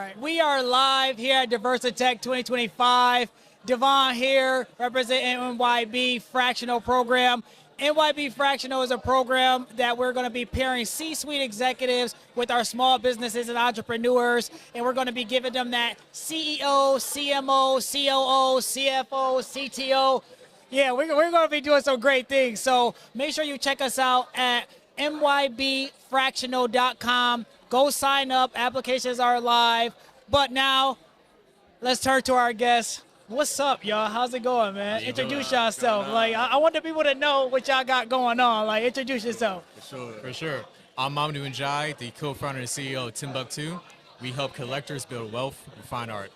All right, we are live here at Tech 2025. Devon here, representing MYB Fractional program. MYB Fractional is a program that we're going to be pairing C-suite executives with our small businesses and entrepreneurs, and we're going to be giving them that CEO, CMO, COO, CFO, CTO. Yeah, we're going to be doing some great things. So make sure you check us out at mybfractional.com. Go sign up. Applications are live. But now, let's turn to our guests. What's up, y'all? How's it going, man? Introduce yourself. Like, I want the people to know what y'all got going on. Like, introduce yourself. For sure. I'm Mamadou Ndiaye, the co-founder and CEO of Timbucktoo. We help collectors build wealth with fine art.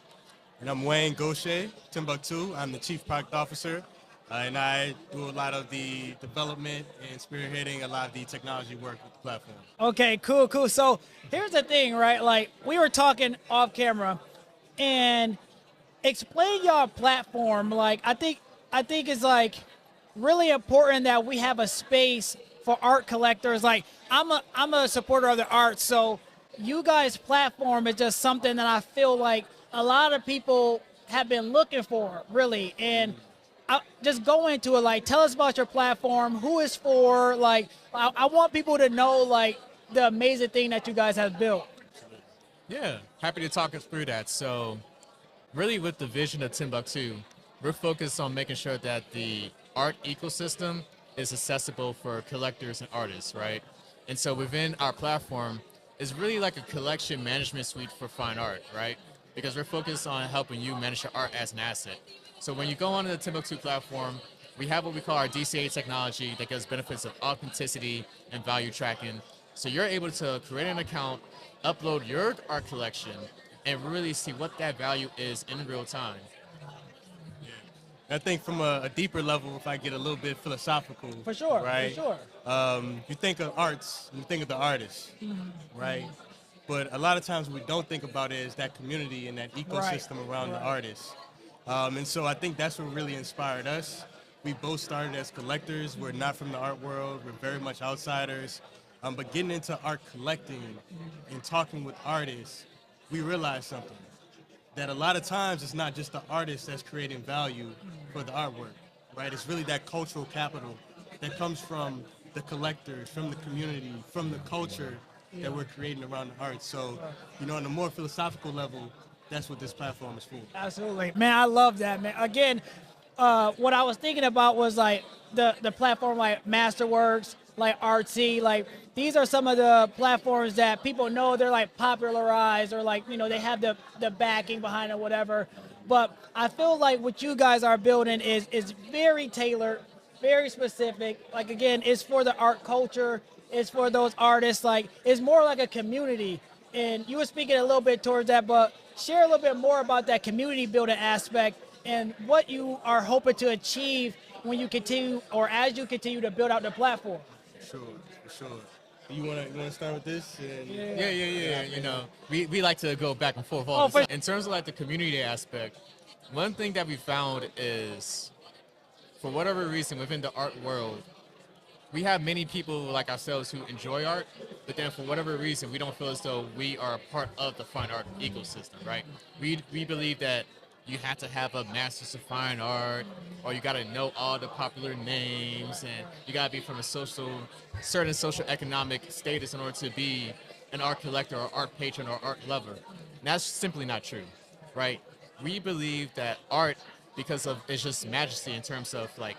And I'm Gauthier, Timbucktoo. I'm the Chief Product Officer, and I do a lot of the development and spearheading a lot of the technology work with the platform. Okay, cool. So here's the thing, right? Like, we were talking off camera, and explain your platform. Like, I think it's like really important that we have a space for art collectors. Like, I'm a supporter of the arts, so you guys' platform is just something that I feel like a lot of people have been looking for, really. And just go into it. Like, tell us about your platform, who it's for. Like, I want people to know, like, the amazing thing that you guys have built. Yeah, happy to talk us through that. So really with the vision of Timbucktoo, we're focused on making sure that the art ecosystem is accessible for collectors and artists, right? And so within our platform is really like a collection management suite for fine art, right? Because we're focused on helping you manage your art as an asset. So when you go onto the Timbucktoo platform, we have what we call our DCA technology that gives benefits of authenticity and value tracking. So you're able to create an account, upload your art collection, and really see what that value is in real time. I think from a deeper level, if I get a little bit philosophical, For sure, right? for sure. You think of arts, you think of the artist, right? But a lot of times what we don't think about is that community and that ecosystem around the artist. And so I think that's what really inspired us. We both started as collectors. We're not from the art world. We're very much outsiders. But getting into art collecting and talking with artists, we realized something, that a lot of times it's not just the artist that's creating value for the artwork, right? It's really that cultural capital that comes from the collectors, from the community, from the culture that we're creating around the art. So, you know, on a more philosophical level, that's what this platform is for. Absolutely. Man, I love that, man. Again, what I was thinking about was like the platform like Masterworks, like Artsy, like these are some of the platforms that people know they're like popularized or like, you know, they have the backing behind it, whatever. But I feel like what you guys are building is very tailored, very specific. Like, again, it's for the art culture, it's for those artists, like it's more like a community. And you were speaking a little bit towards that, but share a little bit more about that community building aspect and what you are hoping to achieve when you continue or as you continue to build out the platform. For sure. You wanna start with this? Yeah. You know, we like to go back and forth all the time. In terms of like the community aspect, one thing that we found is, for whatever reason within the art world, we have many people like ourselves who enjoy art, but then for whatever reason, we don't feel as though we are a part of the fine art ecosystem, right? We believe that you have to have a master's of fine art, or you got to know all the popular names, and you got to be from a certain social economic status in order to be an art collector or art patron or art lover. And that's simply not true, right? We believe that art, because of its just majesty in terms of like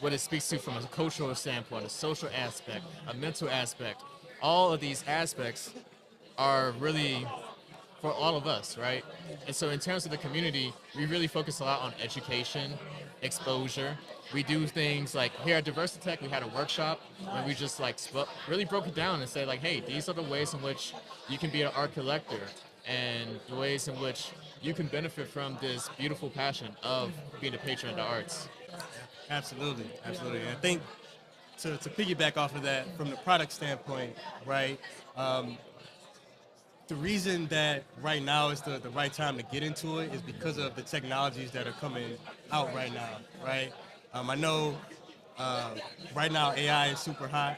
what it speaks to from a cultural standpoint, a social aspect, a mental aspect, all of these aspects are really for all of us, right? And so in terms of the community, we really focus a lot on education, exposure. We do things like here at Tech, we had a workshop where we just like really broke it down and said like, hey, these are the ways in which you can be an art collector and the ways in which you can benefit from this beautiful passion of being a patron of the arts. Absolutely. I think to piggyback off of that, from the product standpoint, right? The reason that right now is the right time to get into it is because of the technologies that are coming out right now, right? I know right now AI is super hot,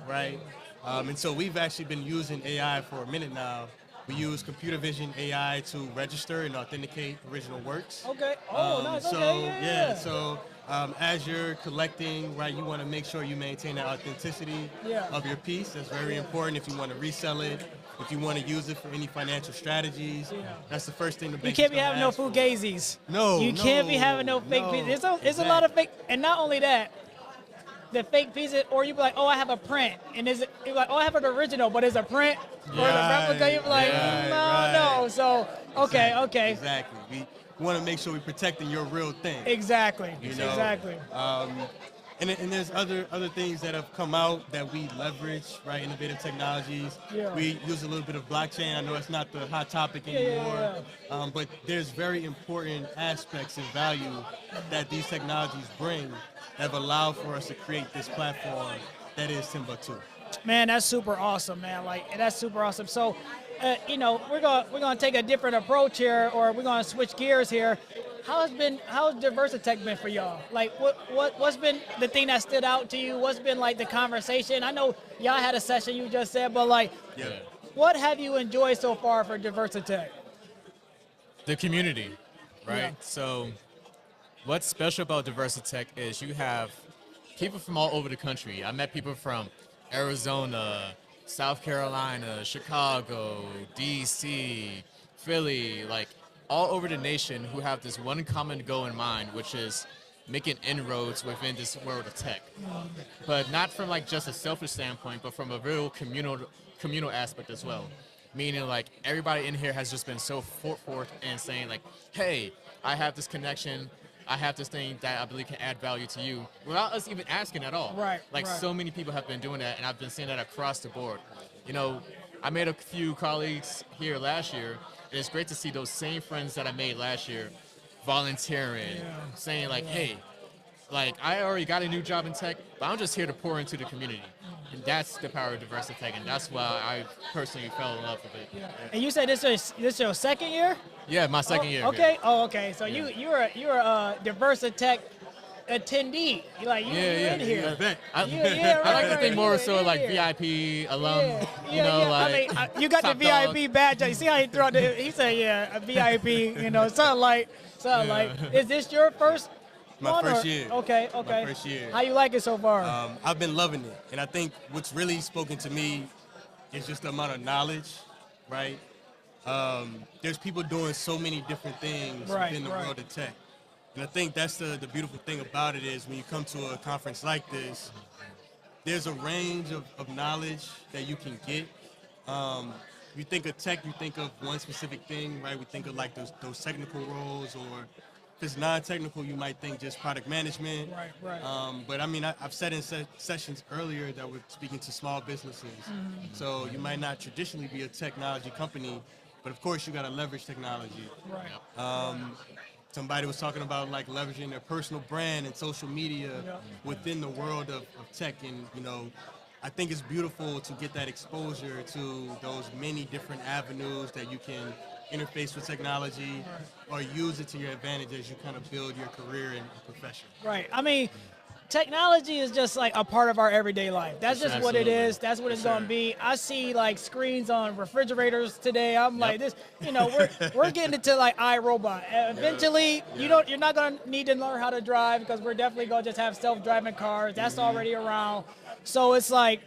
right? And so we've actually been using AI for a minute now, We use computer vision AI to register and authenticate original works. Okay. Oh, nice. Okay. Yeah. So as you're collecting, right, you want to make sure you maintain that authenticity of your piece. That's very important if you want to resell it, if you want to use it for any financial strategies. That's the first thing the bank. You can't be having no fugazis. You can't be having no fake pieces. It's a lot of fake, and not only that, the fake pieces, or you be like, oh, I have a print, and you're like, oh, I have an original, but it's a print or the replica. You be like, no. So okay. Exactly. We want to make sure we're protecting your real thing. Exactly. You know? Exactly. And there's other things that have come out that we leverage, right? Innovative technologies. Yeah. We use a little bit of blockchain. I know it's not the hot topic anymore, but there's very important aspects and value that these technologies bring that have allowed for us to create this platform that is Timbucktoo. Man, that's super awesome, man. Like, that's super awesome. So, we're gonna take a different approach here, or we're gonna switch gears here. How's Diversitech been for y'all? Like, what's been the thing that stood out to you? What's been like the conversation? I know y'all had a session you just said, but like, what have you enjoyed so far for Diversitech? The community, right? Yeah. So, what's special about Diversitech is you have people from all over the country. I met people from Arizona, South Carolina, Chicago, DC, Philly, like all over the nation who have this one common goal in mind, which is making inroads within this world of tech. But not from like just a selfish standpoint, but from a real communal aspect as well. Meaning like everybody in here has just been so forth and saying like, hey, I have this connection, I have this thing that I believe can add value to you without us even asking at all. Right. So many people have been doing that, and I've been seeing that across the board. You know, I made a few colleagues here last year, and it's great to see those same friends that I made last year volunteering, saying like, hey, like I already got a new job in tech, but I'm just here to pour into the community. And that's the power of Diversitech, and that's why I personally fell in love with it. Yeah. And you said this is your second year? Yeah, my second year. Okay. Here. Oh, okay. So you're a Diversitech attendee. You're in here. I like to think more so like VIP alum. Like I mean, you got the VIP badge. You see how he threw out he said, a VIP. Something like. Is this your first? My first year. Okay. My first year. How you like it so far? I've been loving it, and I think what's really spoken to me is just the amount of knowledge, right? There's people doing so many different things within the world of tech, and I think that's the beautiful thing about it is when you come to a conference like this, there's a range of knowledge that you can get. You think of tech, you think of one specific thing, right? We think of like those technical roles, or if it's non-technical, you might think just product management. Right. But I mean, I've said in sessions earlier that we're speaking to small businesses. So you might not traditionally be a technology company, but of course you got to leverage technology. Right. Somebody was talking about like leveraging their personal brand and social media within the world of tech. And, I think it's beautiful to get that exposure to those many different avenues that you can interface with technology or use it to your advantage as you kind of build your career and profession. Right. I mean, technology is just like a part of our everyday life. That's just what it is. That's what it's going to be. I see like screens on refrigerators today. I'm like this, we're getting into like iRobot. Eventually, you're not going to need to learn how to drive because we're definitely going to just have self-driving cars. That's already around. So it's like,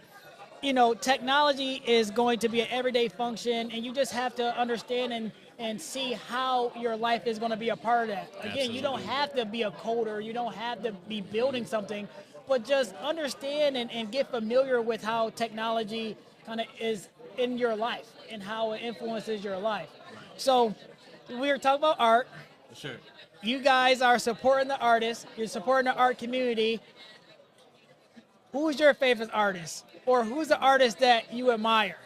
technology is going to be an everyday function, and you just have to understand and see how your life is going to be a part of that. Again, you don't have to be a coder, you don't have to be building something, but just understand and get familiar with how technology kind of is in your life and how it influences your life. So we were talking about art. Sure. You guys are supporting the artists, you're supporting the art community. Who's your favorite artist? Or who's the artist that you admire?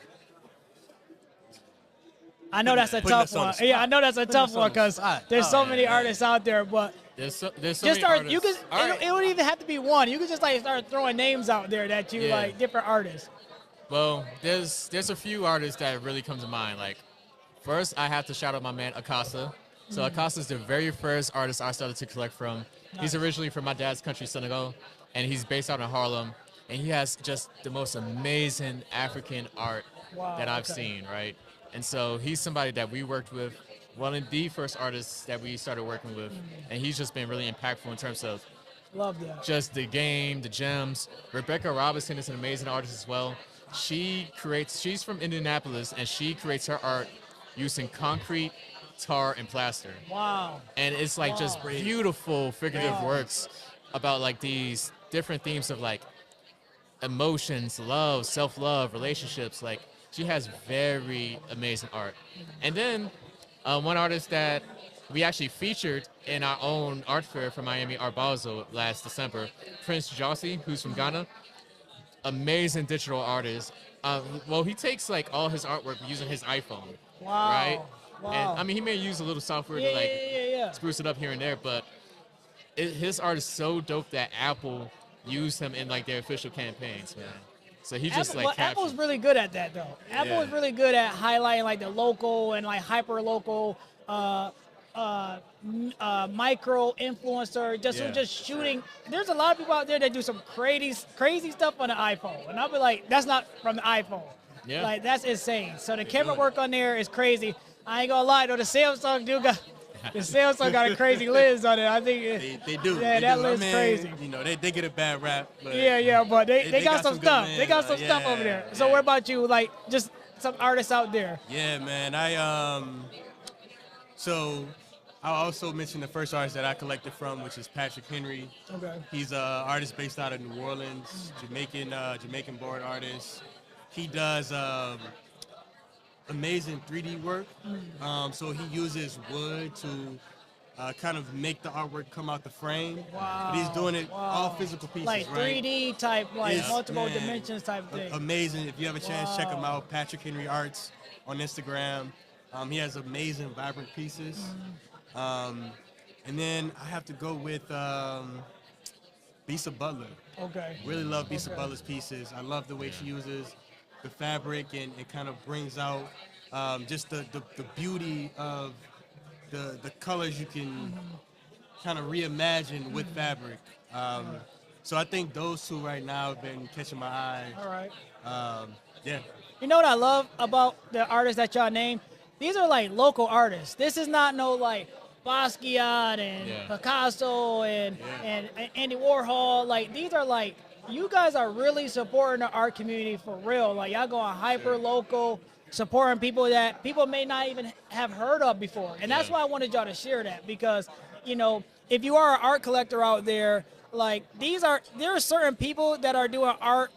I know that's a tough one. Yeah, I know that's a tough one because there's so many artists out there, but there's so just many start. artists. You can. It don't even have to be one. You can just like start throwing names out there that you like, different artists. Well, there's a few artists that really come to mind. Like, first I have to shout out my man Akasa. So Akasa is the very first artist I started to collect from. Nice. He's originally from my dad's country, Senegal, and he's based out in Harlem. And he has just the most amazing African art that I've seen, right? And so he's somebody that we worked with, one of the first artists that we started working with, and he's just been really impactful in terms of Love that. just the game, the gems. Rebecca Robinson is an amazing artist as well. She's from Indianapolis, and she creates her art using concrete, tar, and plaster. Wow. And it's like just beautiful figurative works about like these different themes of like emotions, love, self-love, relationships. Like she has very amazing art. And then one artist that we actually featured in our own art fair for Miami Art Basel last December, Prince Jossie, who's from Ghana. Amazing digital artist. Well, he takes like all his artwork using his iPhone. Wow. Right? Wow. And I mean, he may use a little software to like spruce it up here and there, but his art is so dope that Apple used him in like their official campaigns, man. So he just like captured. Apple's really good at that though. Apple is really good at highlighting like the local and like hyper local micro influencer, just shooting. There's a lot of people out there that do some crazy stuff on the iPhone, and I'll be like, that's not from the iPhone. Yeah. Like that's insane. So the camera work on there is crazy. I ain't gonna lie though, the Samsung got a crazy lens on it. I think they do. Yeah, that lens crazy. You know, they get a bad rap. But but they got some stuff. They got some stuff over there. So yeah. what about you? Like just some artists out there. Yeah, man. So I'll also mention the first artist that I collected from, which is Patrick Henry. Okay. He's an artist based out of New Orleans, Jamaican born artist. He does amazing 3D work. So he uses wood to kind of make the artwork come out the frame. Wow. But he's doing it all physical pieces, like right? 3D type, like Yes, multiple man. dimensions type thing. Amazing. If you have a chance, check him out. Patrick Henry Arts on Instagram. He has amazing, vibrant pieces. And then I have to go with Bisa Butler. Okay. Really love Bisa Butler's pieces. I love the way she uses the fabric and kind of brings out just the beauty of the colors you can kind of reimagine with fabric. So I think those two right now have been catching my eye. All right. Yeah. You know what I love about the artists that y'all name? These are like local artists. This is not no like Basquiat and Picasso and Andy Warhol. Like these are like, you guys are really supporting the art community for real. Like y'all going hyper local, supporting people that people may not even have heard of before. And that's why I wanted y'all to share that, because, you know, if you are an art collector out there, like there are certain people that are doing art,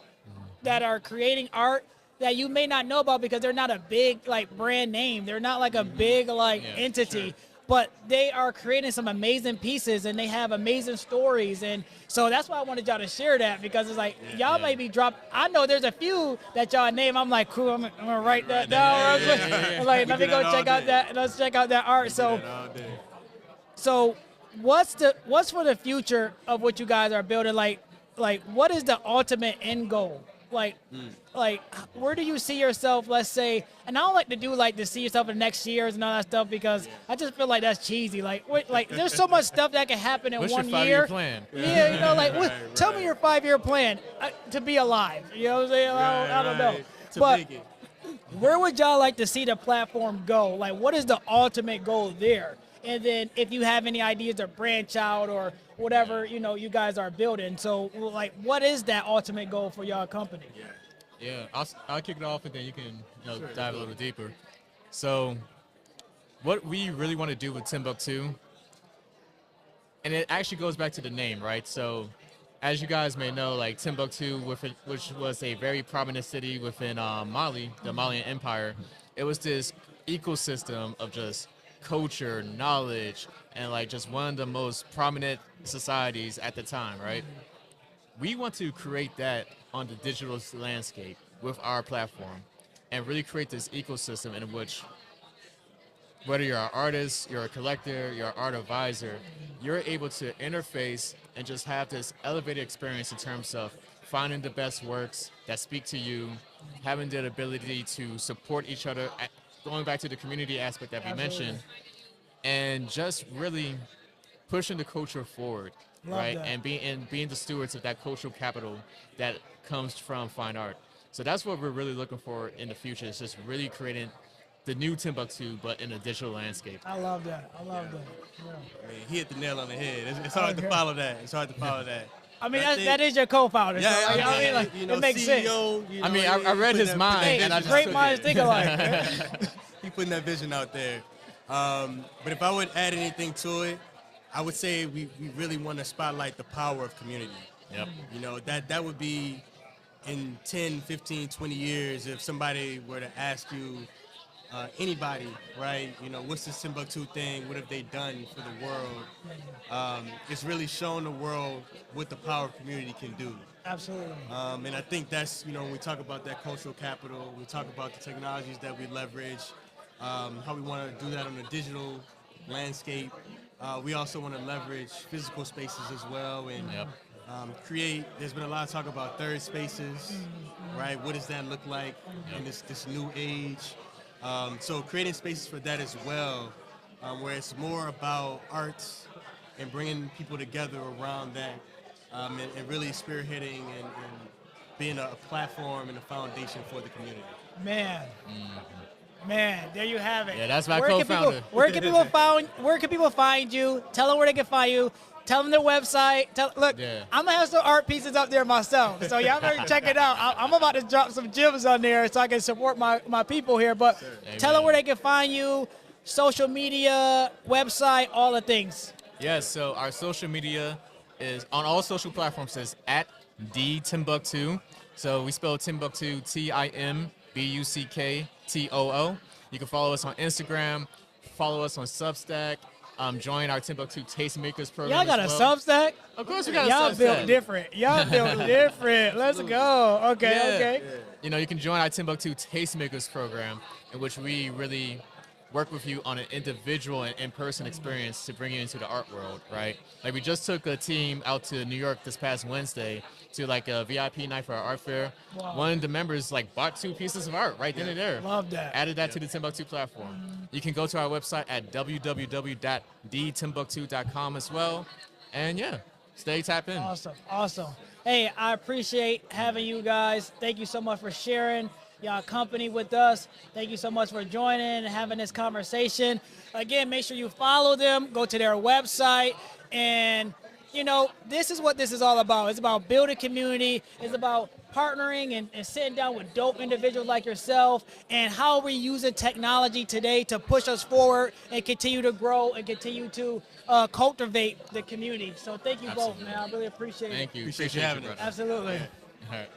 that are creating art that you may not know about because they're not a big like brand name. They're not like a big like entity. But they are creating some amazing pieces and they have amazing stories. And so that's why I wanted y'all to share that, because it's like, y'all may be dropped. I know there's a few that y'all name. I'm like, cool, I'm gonna write that down. I'm like, let me go check out that. Let's check out that art. So what's for the future of what you guys are building? Like what is the ultimate end goal? Like where do you see yourself, let's say, and I don't like to do like to see yourself in the next years and all that stuff, because I just feel like that's cheesy. Like there's so much stuff that can happen in What's 1 your year. 5-year plan? Yeah, you know, like tell me your 5-year plan to be alive. You know what I'm saying? I don't know. But where would y'all like to see the platform go? Like what is the ultimate goal there? And then if you have any ideas to branch out or whatever, you know, you guys are building. So like what is that ultimate goal for y'all company? Yeah, I'll kick it off and then you can dive a little deeper. So what we really want to do with Timbucktoo, and it actually goes back to the name, right? So as you guys may know, like Timbucktoo, which was a very prominent city within Mali, the Malian Empire, it was this ecosystem of just culture, knowledge, and like just one of the most prominent societies at the time, right? We want to create that on the digital landscape with our platform and really create this ecosystem in which, whether you're an artist, you're a collector, you're an art advisor, you're able to interface and just have this elevated experience in terms of finding the best works that speak to you, having the ability to support each other, going back to the community aspect that we mentioned, and just really pushing the culture forward, right? And being the stewards of that cultural capital that comes from fine art. So that's what we're really looking for in the future, is just really creating the new Timbucktoo, but in a digital landscape. I love that. I love that. Yeah. I mean, he hit the nail on the head. It's hard to follow that. It's hard to follow that. I mean, that is your co-founder. Yeah, so, I mean, like, you know, it makes CEO, sense. You know, I mean, I read his mind, Hey, and I just great took minds it. think alike. He putting that vision out there. But if I would add anything to it, I would say we really want to spotlight the power of community. Yep. You know, that would be in 10, 15, 20 years if somebody were to ask you, anybody, right, you know, what's this Timbucktoo thing? What have they done for the world? It's really shown the world what the power of community can do. Absolutely. And I think that's, you know, when we talk about that cultural capital, we talk about the technologies that we leverage, how we want to do that on a digital landscape. We also want to leverage physical spaces as well and create. There's been a lot of talk about third spaces, right? What does that look like in this new age? So creating spaces for that as well, where it's more about arts and bringing people together around that, and really spearheading and being a platform and a foundation for the community. Man. Man, there you have it. Yeah, that's my co-founder. Where can people find you? Tell them where they can find you. Tell them their website. Look, I'm gonna have some art pieces up there myself, so y'all better check it out. I'm about to drop some gems on there so I can support my people here. But tell them where they can find you, social media, website, all the things. Yes, so our social media is on all social platforms is at Timbucktoo. So we spell Timbucktoo TIMBUCKTOO. You can follow us on Instagram, follow us on Substack. Join our Timbucktoo Tastemakers program. Y'all got as well. a Substack? Of course we got a Y'all Substack. built different. Y'all built different. Let's go. Okay. You know, you can join our Timbucktoo Tastemakers program, in which we really work with you on an individual and in-person experience to bring you into the art world, right? Like we just took a team out to New York this past Wednesday to like a VIP night for our art fair. Wow. One of the members like bought 2 pieces of art right then and there. Love that. Added that to the Timbucktoo platform. You can go to our website at www.thetimbukttoo.com as well. And yeah, stay tapped in. Awesome. Hey, I appreciate having you guys. Thank you so much for sharing y'all company with us. Thank you so much for joining and having this conversation. Again, make sure you follow them, go to their website, and you know, this is what this is all about. It's about building community. It's about partnering and sitting down with dope individuals like yourself, and how we're using technology today to push us forward and continue to grow and continue to cultivate the community. So thank you both, man. I really appreciate it. Thank you. Appreciate you having us. Absolutely. All right.